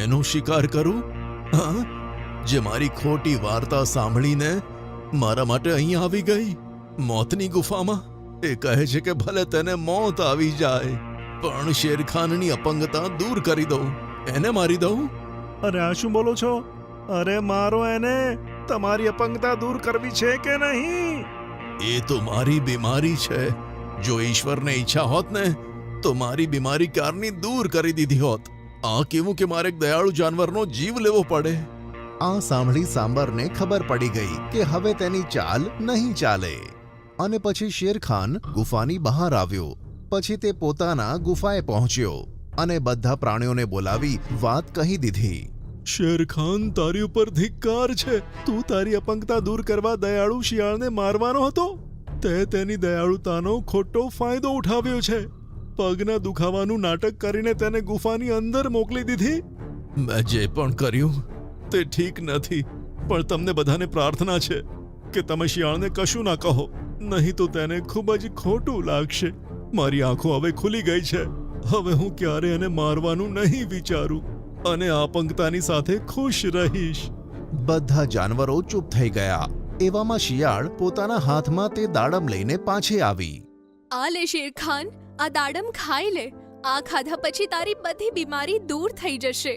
એનો શિકાર કરું? હા, જે મારી ખોટી વાર્તા સાંભળીને મારા માટે અહીં આવી ગઈ મોતની ગુફામાં. એ કહે છે કે ભલે તેને મોત આવી જાય પણ શેરખાનની અપંગતા દૂર કરી દઉં, એને મારી દઉં. અરે આ શું બોલો છો? અરે મારો એને. તમારી અપંગતા દૂર કરવી છે કે નહીં? એ તો મારી બીમારી છે. જો ઈશ્વરને ઈચ્છા હોત ને તો મારી બીમારી ક્યારની દૂર કરી દીધી હોત. આ કેવું કે મારે એક દયાળુ જાનવરનો જીવ લેવો પડે. આ સાંભળી સાંબરને ખબર પડી ગઈ કે હવે તેની ચાલ નહીં ચાલે અને પછી શેરખાન ગુફાની બહાર આવ્યો. પછી તે પોતાના ગુફાએ પહોંચ્યો અને બધા પ્રાણીઓને બોલાવી વાત કહી દીધી. શેરખાન, તારી ઉપર ધિક્કાર છે. તું તારી અપંગતા દૂર કરવા દયાળુ શિયાળને મારવાનો હતો. તે તેની દયાળુતાનો ખોટો ફાયદો ઉઠાવ્યો છે. પગના દુખાવાનું નાટક કરીને તેને ગુફાની અંદર મોકલી દીધી. મેં જે પણ કર્યું તે ઠીક નથી, પણ તમને બધાને પ્રાર્થના છે કે તમે શિયાળને કશું ના કહો, નહીં તો તેને ખૂબ જ ખોટું લાગશે. મારી આંખો હવે ખુલી ગઈ છે. હવે હું ક્યારે એને મારવાનું નહીં વિચારું અને આ અપંગતાની સાથે ખુશ રહીશ. બધા જાનવરો ચૂપ થઈ ગયા. એવામાં શિયાળ પોતાના હાથમાં તે દાડમ લઈને પાછી આવી. આ લે શેરખાન, આ દાડમ ખાઈ લે. આ ખાધા પછી તારી બધી બીમારી દૂર થઈ જશે.